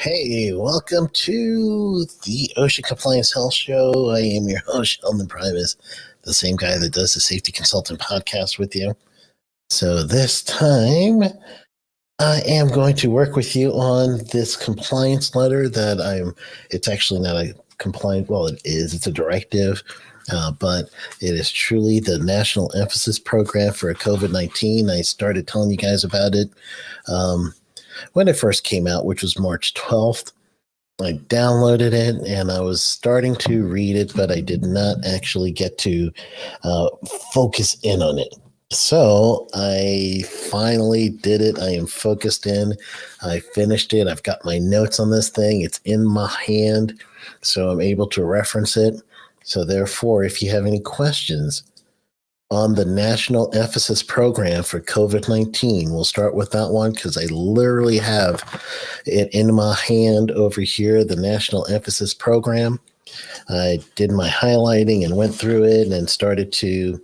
Hey, welcome to the Ocean Compliance Health Show. I am your host, Sheldon Primus, the same guy that does the Safety Consultant podcast with you. So this time, I am going to work with you on this compliance letter it's actually not a compliant, well, it is, it's a directive, but it is truly the National Emphasis Program for COVID-19. I started telling you guys about it when it first came out, which was March 12th. I downloaded it and I was starting to read it, but I did not actually get to focus in on it. So I finally did it. I am focused in. I finished it. I've got my notes on this thing. It's in my hand, so I'm able to reference it. So therefore, if you have any questions on the National Emphasis Program for COVID-19. We'll start with that one because I literally have it in my hand over here, the National Emphasis Program. I did my highlighting and went through it and started to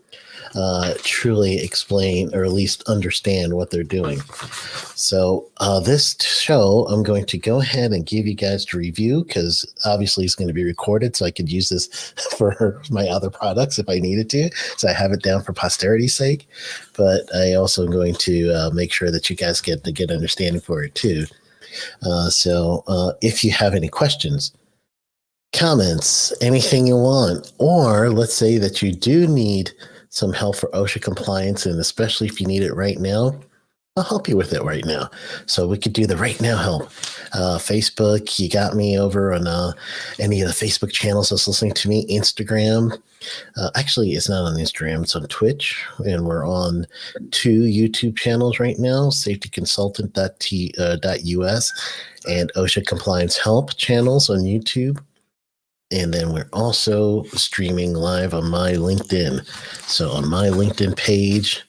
truly explain or at least understand what they're doing. So this show, I'm going to go ahead and give you guys to review because obviously it's going to be recorded, so I could use this for my other products if I needed to. So I have it down for posterity's sake, but I also am going to make sure that you guys get a good understanding for it too. So if you have any questions, comments, anything you want, or let's say that you do need some help for OSHA compliance, and especially if you need it right now, I'll help you with it right now. So we could do the right now help. Facebook, you got me over on any of the Facebook channels that's listening to me. Instagram. Actually, it's not on Instagram. It's on Twitch. And we're on 2 YouTube channels right now, safetyconsultant.us and OSHA Compliance Help channels on YouTube. And then we're also streaming live on my LinkedIn. So on my LinkedIn page,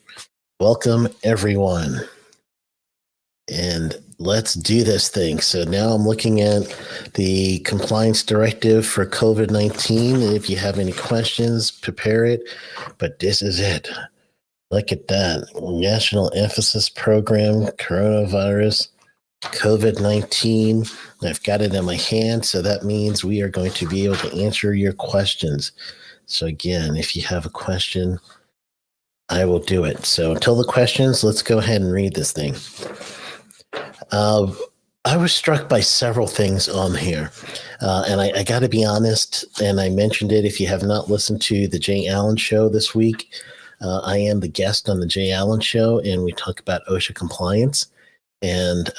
welcome everyone. And let's do this thing. So now I'm looking at the compliance directive for COVID-19. If you have any questions, prepare it. But this is it. Look at that. National Emphasis Program, Coronavirus, COVID-19. I've got it in my hand, so that means we are going to be able to answer your questions. So again, if you have a question, I will do it. So until the questions, let's go ahead and read this thing. I was struck by several things on here, and I got to be honest, and I mentioned it. If you have not listened to the Jay Allen Show this week, I am the guest on the Jay Allen Show, and we talk about OSHA compliance. And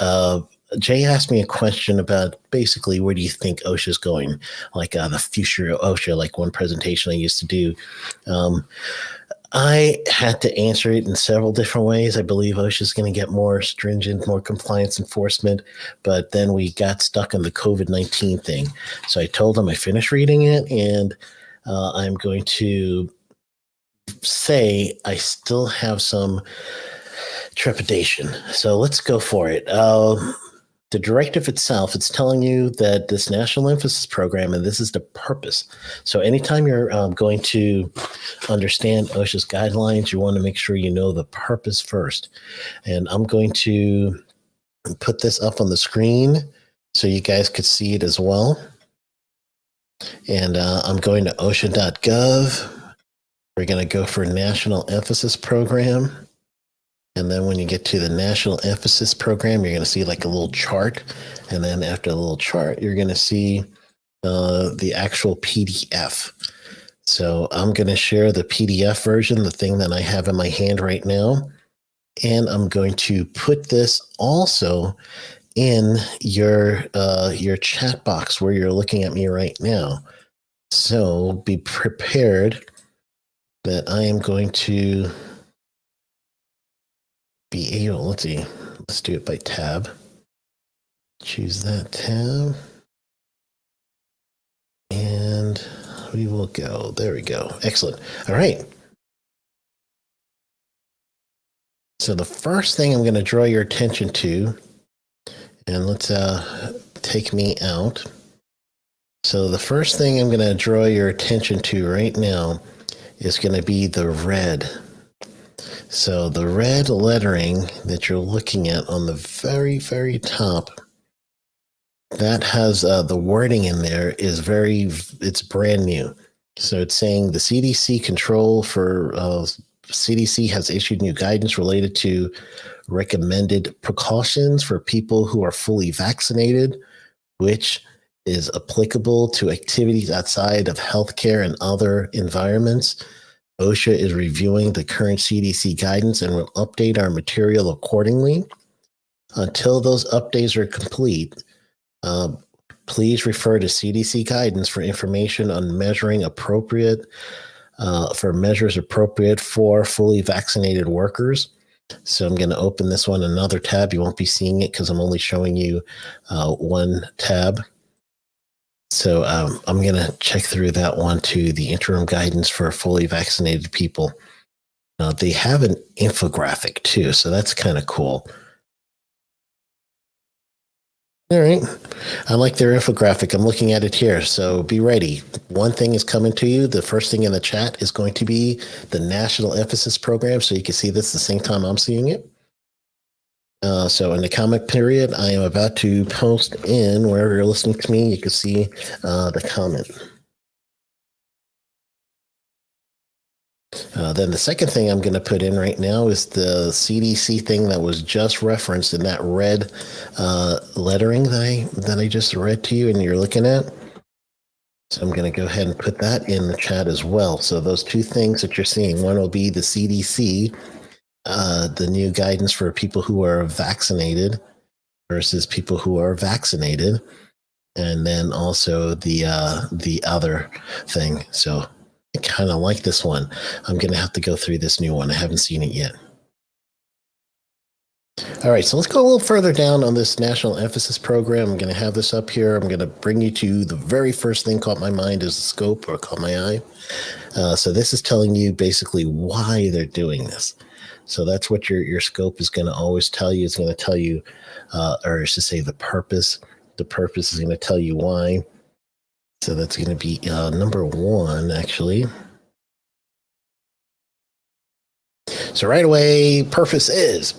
Jay asked me a question about basically where do you think OSHA is going, like the future of OSHA, like one presentation I used to do. I had to answer it in several different ways. I believe OSHA is going to get more stringent, more compliance enforcement, but then we got stuck on the COVID-19 thing. So I told him I finished reading it, and I'm going to say I still have some trepidation. So let's go for it. The directive itself, it's telling you that this National Emphasis Program, and this is the purpose. So anytime you're going to understand OSHA's guidelines, you want to make sure you know the purpose first. And I'm going to put this up on the screen so you guys could see it as well. And I'm going to OSHA.gov. We're going to go for National Emphasis Program. And then when you get to the National Emphasis Program, you're going to see like a little chart. And then after the little chart, you're going to see the actual PDF. So I'm going to share the PDF version, the thing that I have in my hand right now. And I'm going to put this also in your chat box where you're looking at me right now. So be prepared that I am going to be able, let's do it by tab. Choose that tab. And we will go. There we go. Excellent. All right. So the first thing I'm going to draw your attention to, and let's take me out. So the first thing I'm going to draw your attention to right now is going to be the red. So the red lettering that you're looking at on the very, very top that has the wording in there is it's brand new. So it's saying the CDC CDC has issued new guidance related to recommended precautions for people who are fully vaccinated, which is applicable to activities outside of healthcare and other environments. OSHA is reviewing the current CDC guidance and will update our material accordingly. Until those updates are complete, please refer to CDC guidance for information on measures appropriate for fully vaccinated workers. So I'm going to open this one, another tab. You won't be seeing it because I'm only showing you one tab. So I'm going to check through that one to the interim guidance for fully vaccinated people. They have an infographic too, so that's kind of cool. All right. I like their infographic. I'm looking at it here. So be ready. One thing is coming to you. The first thing in the chat is going to be the National Emphasis Program. So you can see this the same time I'm seeing it. So in the comment period, I am about to post in wherever you're listening to me. You can see the comment. Then the second thing I'm going to put in right now is the CDC thing that was just referenced in that red lettering that I just read to you and you're looking at. So I'm going to go ahead and put that in the chat as well. So those two things that you're seeing, one will be the CDC, the new guidance for people who are vaccinated versus people who are vaccinated, and then also the other thing. So I kind of like this one. I'm going to have to go through this new one. I haven't seen it yet. All right, so let's go a little further down on this National Emphasis Program. I'm going to have this up here. I'm going to bring you to the very first thing caught my mind is the scope, or caught my eye. So this is telling you basically why they're doing this. So that's what your scope is going to always tell you. It's going to tell you, or I should say the purpose. The purpose is going to tell you why. So that's going to be number one, actually. So right away, purpose is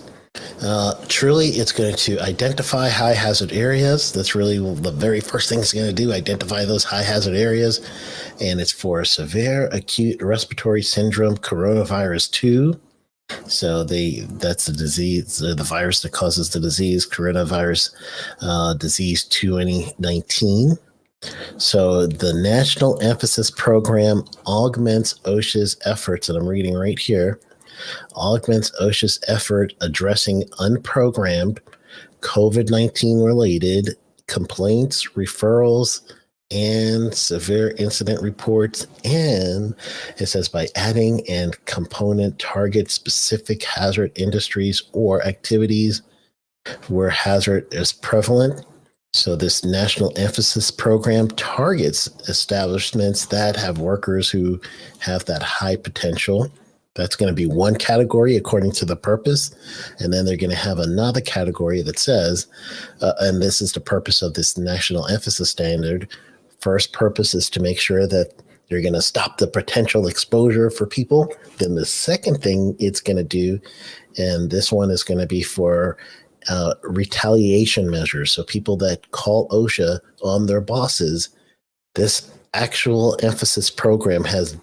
truly it's going to identify high hazard areas. That's really the very first thing it's going to do, identify those high hazard areas. And it's for severe acute respiratory syndrome coronavirus 2. So that's the disease, the virus that causes the disease, coronavirus disease 2019. So the National Emphasis Program augments OSHA's efforts, and I'm reading right here, augments OSHA's effort addressing unprogrammed COVID-19 related complaints, referrals, and severe incident reports. And it says by adding and component target specific hazard industries or activities where hazard is prevalent. So this National Emphasis Program targets establishments that have workers who have that high potential. That's going to be one category according to the purpose. And then they're going to have another category that says, and this is the purpose of this National Emphasis Standard. First purpose is to make sure that you're going to stop the potential exposure for people. Then the second thing it's going to do, and this one is going to be for retaliation measures. So people that call OSHA on their bosses, this actual emphasis program has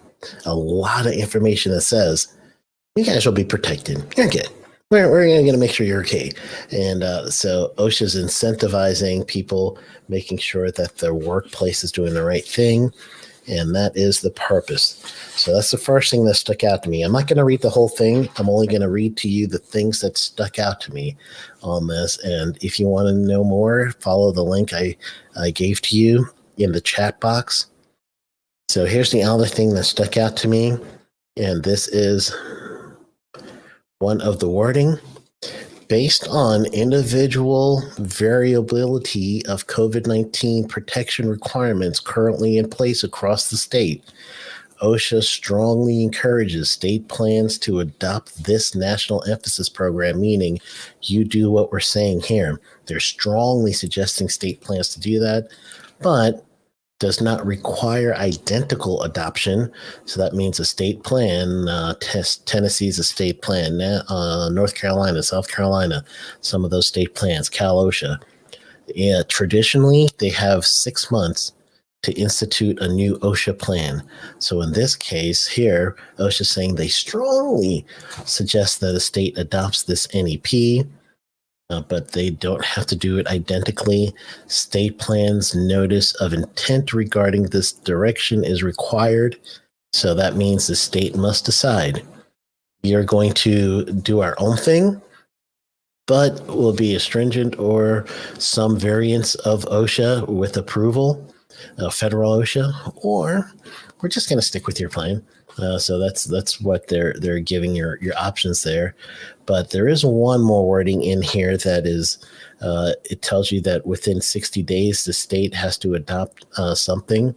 a lot of information that says, you guys will be protected. You're good. We're going to make sure you're okay. And so OSHA's incentivizing people, making sure that their workplace is doing the right thing. And that is the purpose. So that's the first thing that stuck out to me. I'm not going to read the whole thing. I'm only going to read to you the things that stuck out to me on this. And if you want to know more, follow the link I gave to you in the chat box. So here's the other thing that stuck out to me. And this is one of the wording. Based on individual variability of COVID-19 protection requirements currently in place across the state, OSHA strongly encourages state plans to adopt this national emphasis program, meaning you do what we're saying here. They're strongly suggesting state plans to do that, but does not require identical adoption. So that means a state plan, Tennessee's a state plan, North Carolina, South Carolina, some of those state plans, Cal OSHA. Traditionally, they have 6 months to institute a new OSHA plan. So in this case here, OSHA is saying they strongly suggest that a state adopts this NEP, but they don't have to do it identically. State plans notice of intent regarding this direction is required. So that means the state must decide. We are going to do our own thing, but will be astringent or some variants of OSHA with approval, federal OSHA, or we're just going to stick with your plan. So that's what they're giving your options there. But there is one more wording in here that is, it tells you that within 60 days, the state has to adopt something.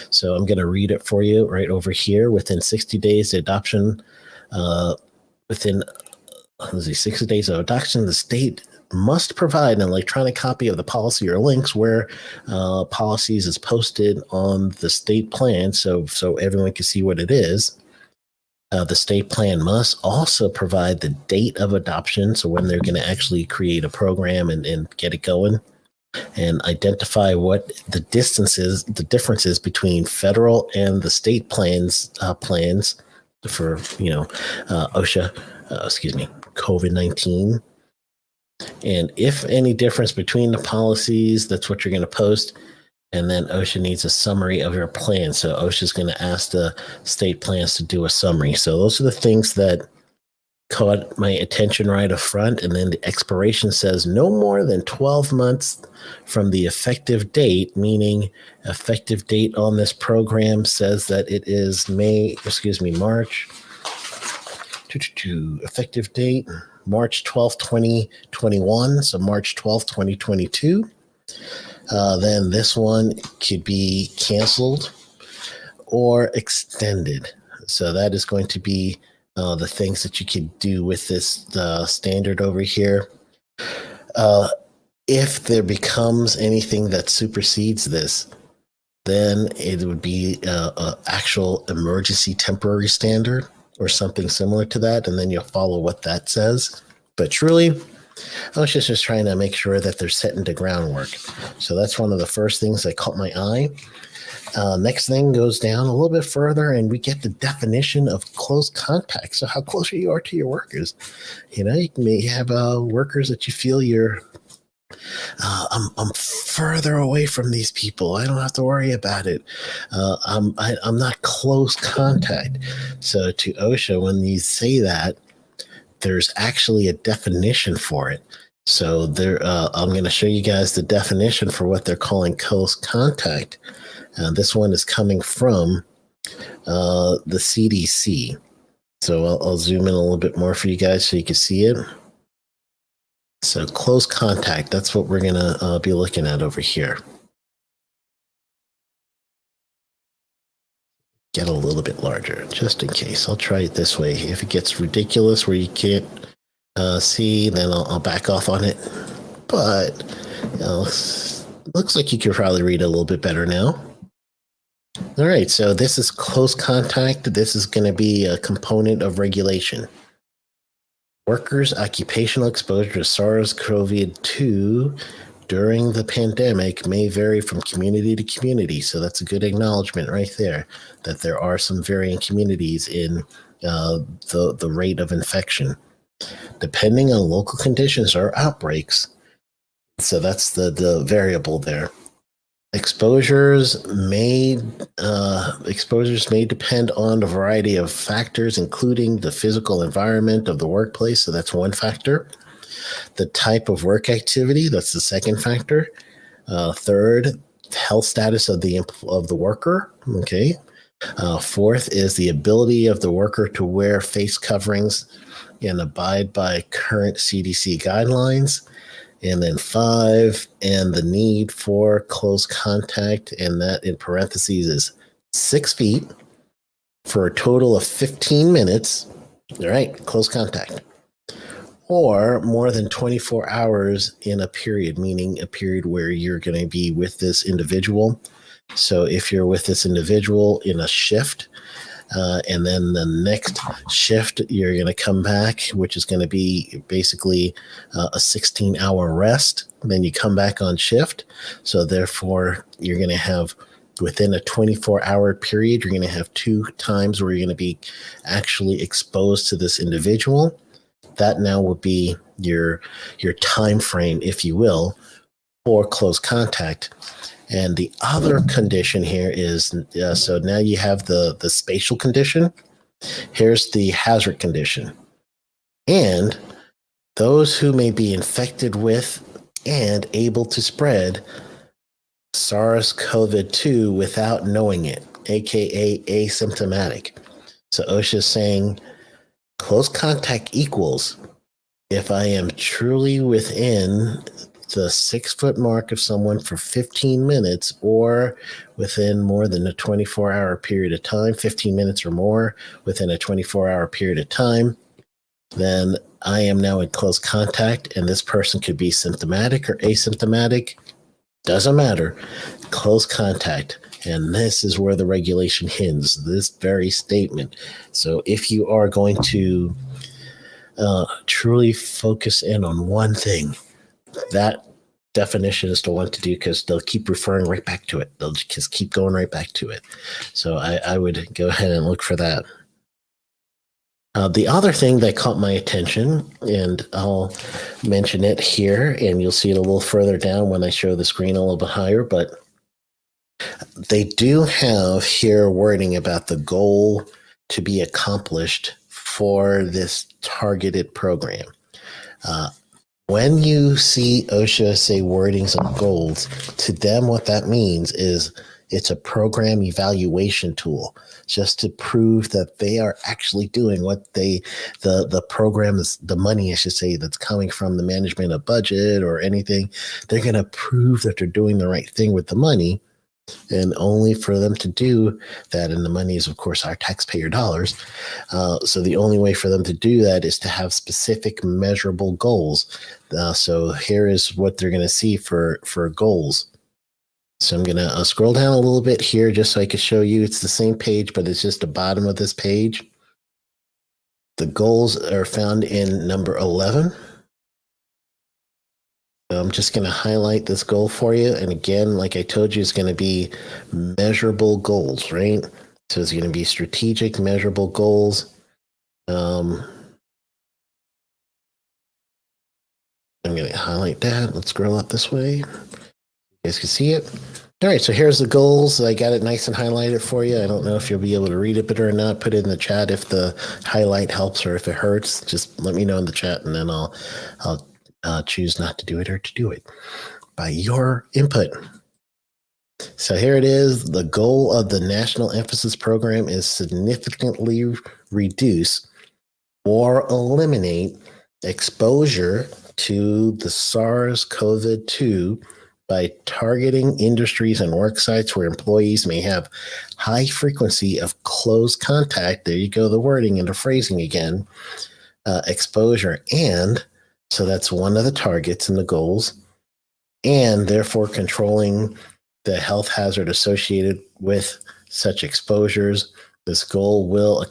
So I'm going to read it for you right over here. Within 60 days, the adoption, within 60 days of adoption, the state must provide an electronic copy of the policy or links where policies is posted on the state plan so everyone can see what it is. The state plan must also provide the date of adoption, so when they're going to actually create a program and get it going, and identify what the differences between federal and the state plans for OSHA, COVID-19. And if any difference between the policies, that's what you're going to post. And then OSHA needs a summary of your plan. So OSHA is going to ask the state plans to do a summary. So those are the things that caught my attention right up front. And then the expiration says no more than 12 months from the effective date, meaning effective date on this program says that it is March. Effective date, March 12th, 2021. So March 12th, 2022. Then this one could be canceled or extended. So that is going to be the things that you could do with this standard over here. If there becomes anything that supersedes this, then it would be an actual emergency temporary standard or something similar to that, and then you'll follow what that says. But truly, I was just trying to make sure that they're setting the groundwork. So that's one of the first things that caught my eye. Next thing goes down a little bit further, and we get the definition of close contact. So how close you are to your workers. You may have workers that you feel you're, I'm further away from these people. I don't have to worry about it. I'm not close contact. So to OSHA, when you say that, there's actually a definition for it. So I'm going to show you guys the definition for what they're calling close contact. This one is coming from the CDC. So I'll zoom in a little bit more for you guys so you can see it. So close contact, that's what we're going to be looking at over here. Get a little bit larger, just in case. I'll try it this way. If it gets ridiculous where you can't see, then I'll back off on it. But looks like you can probably read it a little bit better now. All right, so this is close contact. This is going to be a component of regulation. Workers' occupational exposure to SARS-CoV-2 during the pandemic may vary from community to community. So that's a good acknowledgement right there, that there are some varying communities in the rate of infection, depending on local conditions or outbreaks. So that's the variable there. Exposures may depend on a variety of factors, including the physical environment of the workplace. So that's one factor. The type of work activity, that's the second factor. Third, health status of the worker. Okay. Fourth is the ability of the worker to wear face coverings and abide by current CDC guidelines. And then 5, and the need for close contact, and that in parentheses is 6 feet for a total of 15 minutes. All right, close contact. Or more than 24 hours in a period, meaning a period where you're going to be with this individual. So if you're with this individual in a shift, And then the next shift, you're going to come back, which is going to be basically a 16-hour rest. Then you come back on shift. So therefore, you're going to have within a 24-hour period, you're going to have 2 times where you're going to be actually exposed to this individual. That now will be your time frame, if you will, for close contact. And the other condition here is, so now you have the spatial condition. Here's the hazard condition. And those who may be infected with and able to spread SARS-CoV-2 without knowing it, aka asymptomatic. So OSHA is saying close contact equals if I am truly within the 6-foot mark of someone for 15 minutes or within more than a 24-hour period of time, 15 minutes or more within a 24-hour period of time, then I am now in close contact, and this person could be symptomatic or asymptomatic. Doesn't matter. Close contact. And this is where the regulation hinges, this very statement. So if you are going to truly focus in on one thing, that definition is the one to do, because they'll keep referring right back to it. They'll just keep going right back to it. So I would go ahead and look for that. The other thing that caught my attention, and I'll mention it here, and you'll see it a little further down when I show the screen a little bit higher, but they do have here wording about the goal to be accomplished for this targeted program. When you see OSHA say wordings on goals, to them what that means is it's a program evaluation tool, just to prove that they are actually doing what the program is, the money, I should say, that's coming from the management of budget or anything. They're going to prove that they're doing the right thing with the money. And only for them to do that, and the money is, of course, our taxpayer dollars. So the only way for them to do that is to have specific measurable goals. So here is what they're going to see for goals. So I'm going to scroll down a little bit here just so I can show you. It's the same page, but it's just the bottom of this page. The goals are found in number 11. I'm just going to highlight this goal for you. And again, like I told you, it's going to be measurable goals, right? So it's going to be strategic, measurable goals. I'm going to highlight that. Let's scroll up this way. You guys can see it. All right, so here's the goals. I got it nice and highlighted for you. I don't know if you'll be able to read it or not. Put it in the chat if the highlight helps or if it hurts. Just let me know in the chat, and then I'll choose not to do it or to do it by your input. So here it is. The goal of the National Emphasis Program is significantly reduce or eliminate exposure to the SARS-CoV-2 by targeting industries and work sites where employees may have high frequency of close contact. There you go, the wording and the phrasing again. Exposure, and so that's one of the targets and the goals, and therefore controlling the health hazard associated with such exposures. This goal will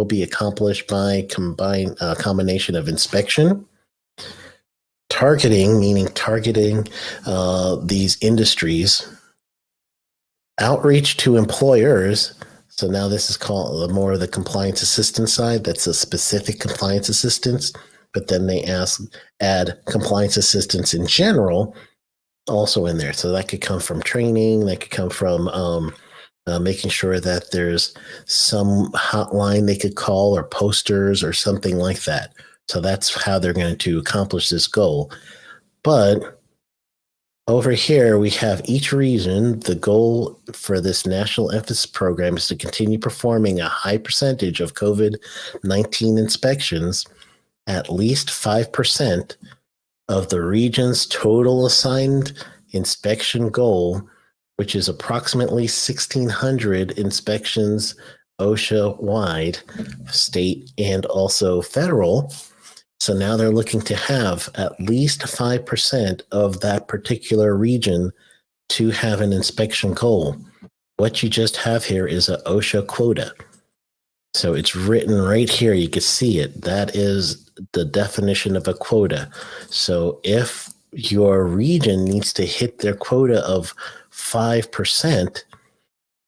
be accomplished by combination of inspection, targeting, meaning targeting these industries, outreach to employers. So now this is called more of the compliance assistance side. That's a specific compliance assistance, but then they add compliance assistance in general also in there. So that could come from training, that could come from making sure that there's some hotline they could call or posters or something like that. So that's how they're going to accomplish this goal. But over here, we have each region. The goal for this national emphasis program is to continue performing a high percentage of COVID-19 inspections, at least 5% of the region's total assigned inspection goal, which is approximately 1,600 inspections OSHA-wide, state and also federal. So now they're looking to have at least 5% of that particular region to have an inspection goal. What you just have here is an OSHA quota. So it's written right here. You can see it. That is the definition of a quota. So if your region needs to hit their quota of 5%,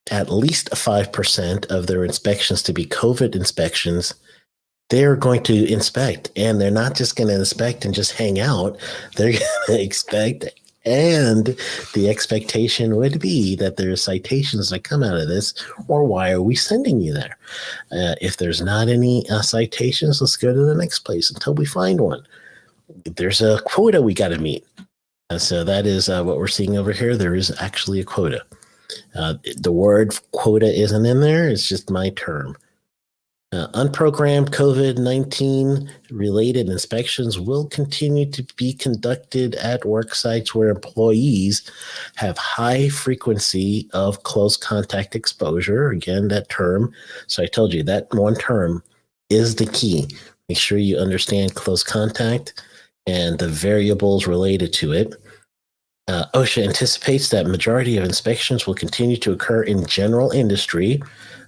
at least 5% of their inspections to be COVID inspections, they're going to inspect. And they're not just going to inspect and just hang out. They're going to inspect. And the expectation would be that there are citations that come out of this, or why are we sending you there? If there's not any citations, let's go to the next place until we find one. There's a quota we got to meet. So that is what we're seeing over here. There is actually a quota. The word quota isn't in there. It's just my term. Unprogrammed COVID-19 related inspections will continue to be conducted at work sites where employees have high frequency of close contact exposure. Again, that term. So I told you that one term is the key. Make sure you understand close contact and the variables related to it. OSHA anticipates that majority of inspections will continue to occur in general industry.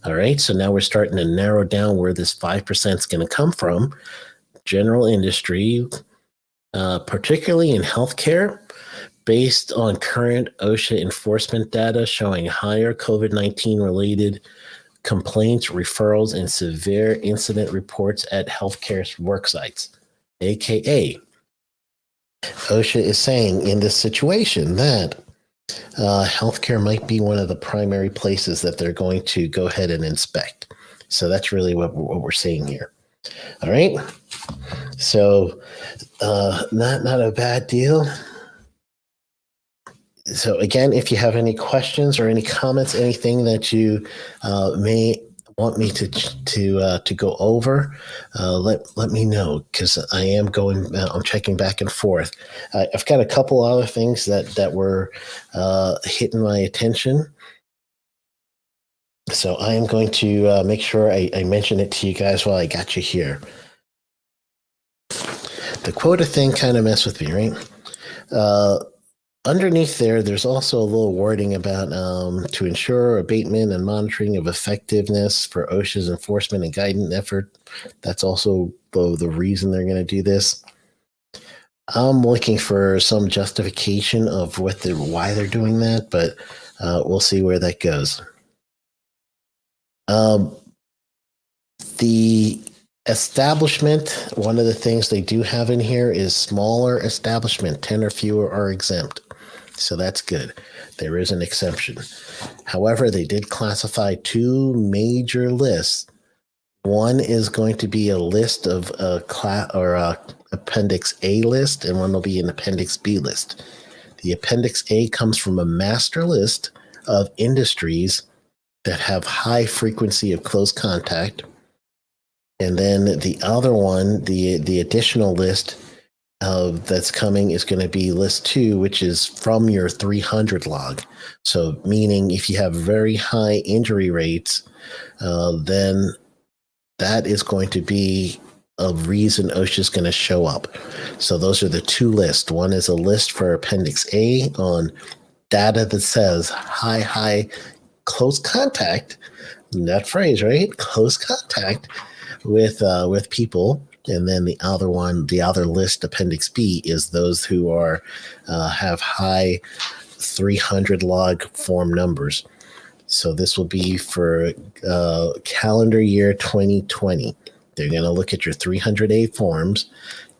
All right, so now we're starting to narrow down where this 5% is going to come from. General industry, particularly in healthcare, based on current OSHA enforcement data showing higher COVID-19 related complaints, referrals, and severe incident reports at healthcare work sites, aka OSHA is saying in this situation that healthcare might be one of the primary places that they're going to go ahead and inspect. So that's really what we're seeing here. All right. So not a bad deal. So again, if you have any questions or any comments, anything that you may want me to go over, let me know, because I am I'm checking back and forth. I've got a couple other things that were hitting my attention, so I am going to make sure I mention it to you guys while I got you here. The quota thing kind of messed with me, right? Underneath there's also a little wording about to ensure abatement and monitoring of effectiveness for OSHA's enforcement and guidance effort. That's also the reason they're going to do this. I'm looking for some justification of why they're doing that, but we'll see where that goes. The establishment, one of the things they do have in here is smaller establishment, 10 or fewer are exempt. So that's good. There is an exception. However, they did classify two major lists. One is going to be a list of Appendix A list, and one will be an Appendix B list. The Appendix A comes from a master list of industries that have high frequency of close contact. And then the other one, the additional list that's coming is going to be list 2, which is from your 300 log. So meaning if you have very high injury rates, then that is going to be a reason OSHA is going to show up. So those are the two lists. One is a list for Appendix A on data that says high close contact. That phrase, right? Close contact with people. And then the other list, Appendix B, is those who have high 300 log form numbers. So this will be for calendar year 2020. They're going to look at your 300A forms,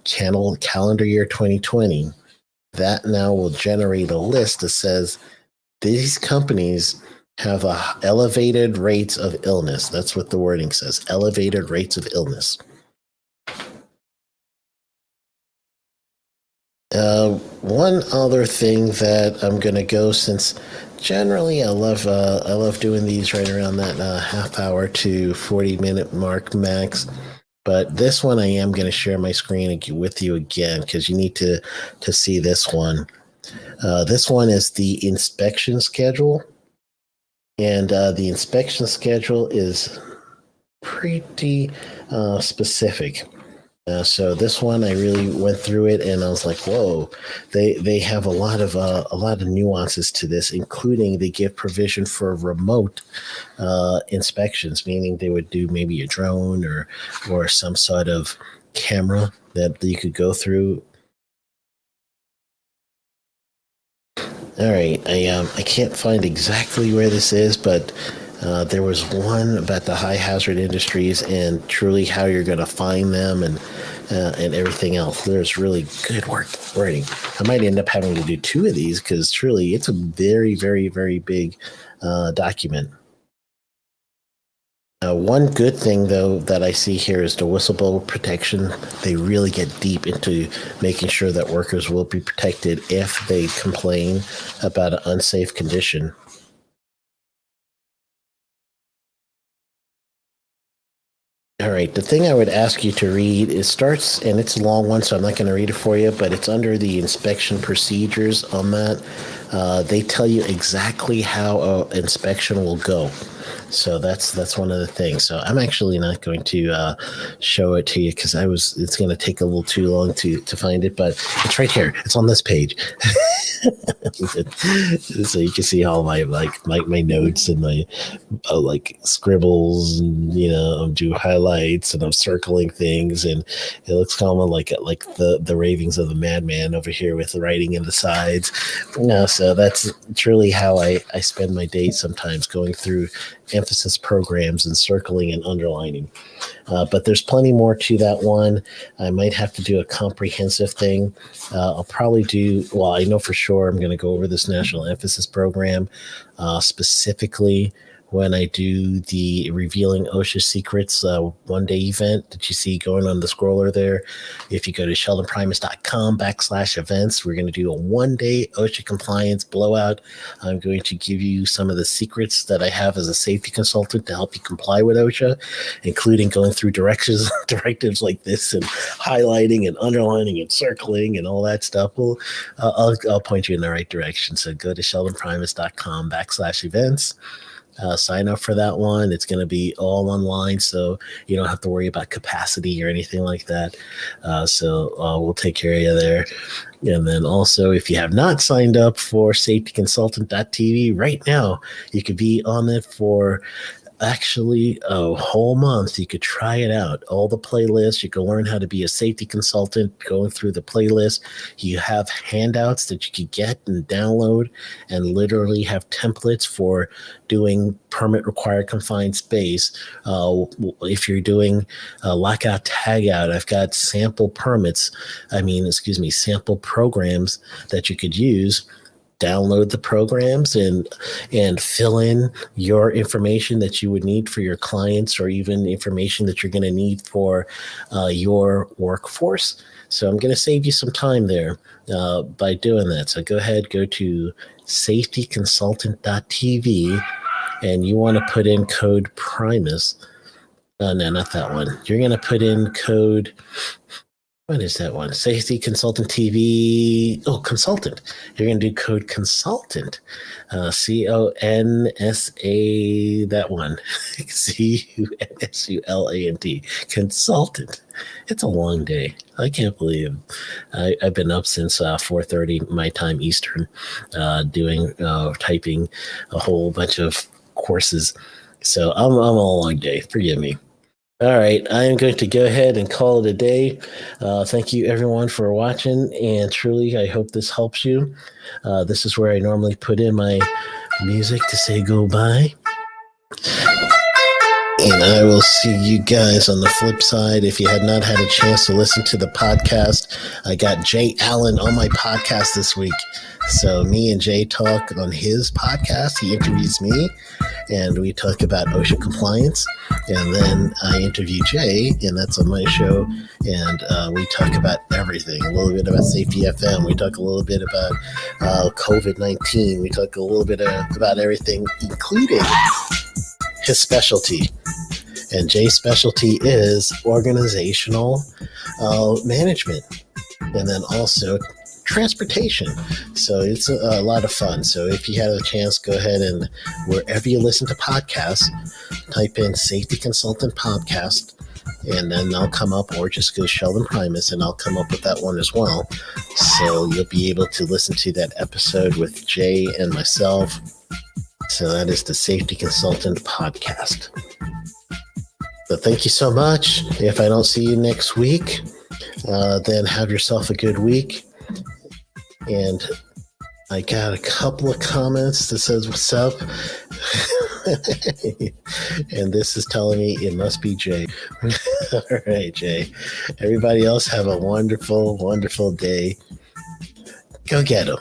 calendar year 2020. That now will generate a list that says these companies have elevated rates of illness. That's what the wording says, elevated rates of illness. One other thing that I'm going to go, since generally I love doing these right around that half hour to 40-minute mark max, but this one I am going to share my screen with you again because you need to see this one. This one is the inspection schedule, and the inspection schedule is pretty specific. So this one, I really went through it, and I was like, "Whoa!" They have a lot of nuances to this, including they give provision for remote inspections, meaning they would do maybe a drone or some sort of camera that you could go through. All right, I can't find exactly where this is, but there was one about the high hazard industries and truly how you're going to find them and everything else. There's really good work writing. I might end up having to do two of these because truly it's a very, very, very big document. One good thing, though, that I see here is the whistleblower protection. They really get deep into making sure that workers will be protected if they complain about an unsafe condition. All right, the thing I would ask you to read, it starts, and it's a long one, so I'm not going to read it for you, but it's under the inspection procedures on that. They tell you exactly how an inspection will go. So that's one of the things. So I'm actually not going to show it to you because it's going to take a little too long to find it, but it's right here. It's on this page. So you can see all my notes and my like scribbles, and I'm doing highlights and I'm circling things, and it looks kind of like the ravings of the madman over here with the writing in the sides. So that's truly how I spend my days sometimes, going through emphasis programs and circling and underlining. But there's plenty more to that one. I might have to do a comprehensive thing. I'll probably I know for sure I'm going to go over this national emphasis program, specifically when I do the Revealing OSHA Secrets one-day event that you see going on the scroller there. If you go to sheldonprimus.com/events, we're going to do a one-day OSHA compliance blowout. I'm going to give you some of the secrets that I have as a safety consultant to help you comply with OSHA, including going through directives like this and highlighting and underlining and circling and all that stuff. Well, I'll point you in the right direction. So go to sheldonprimus.com/events. Sign up for that one. It's going to be all online, so you don't have to worry about capacity or anything like that. So we'll take care of you there. And then also, if you have not signed up for safetyconsultant.tv right now, you could be on it for actually a whole month. You could try it out. All the playlists. You can learn how to be a safety consultant going through the playlist. You have handouts that you could get and download, and literally have templates for doing permit required confined space. If you're doing lockout tagout, I've got sample sample programs that you could use. Download the programs and fill in your information that you would need for your clients, or even information that you're going to need for your workforce. So I'm going to save you some time there by doing that. So go ahead, go to safetyconsultant.tv, and you want to put in code Primus. No, not that one. You're going to put in code. What is that one? Safety Consultant TV. Oh, consultant. You're going to do code consultant. CONSA, that one. CUNSULANT. Consultant. It's a long day. I can't believe I've been up since 4:30 my time Eastern, doing typing a whole bunch of courses. So I'm a long day. Forgive me. All right, I am going to go ahead and call it a day. Thank you, everyone, for watching, and truly, I hope this helps you. This is where I normally put in my music to say goodbye. And I will see you guys on the flip side. If you had not had a chance to listen to the podcast, I got Jay Allen on my podcast this week. So me and Jay talk on his podcast. He interviews me, and we talk about OSHA compliance. And then I interview Jay, and that's on my show. And we talk about everything. A little bit about Safety FM. We talk a little bit about COVID-19. We talk a little bit about everything, including his specialty. And Jay's specialty is organizational management, and then also transportation. So it's a lot of fun. So if you have a chance, go ahead and wherever you listen to podcasts, type in Safety Consultant Podcast, and then I'll come up, or just go Sheldon Primus, and I'll come up with that one as well. So you'll be able to listen to that episode with Jay and myself. So that is the Safety Consultant Podcast. So thank you so much. If I don't see you next week, then have yourself a good week. And I got a couple of comments that says, "What's up?" And this is telling me it must be Jay. All right, Jay. Everybody else have a wonderful, wonderful day. Go get 'em.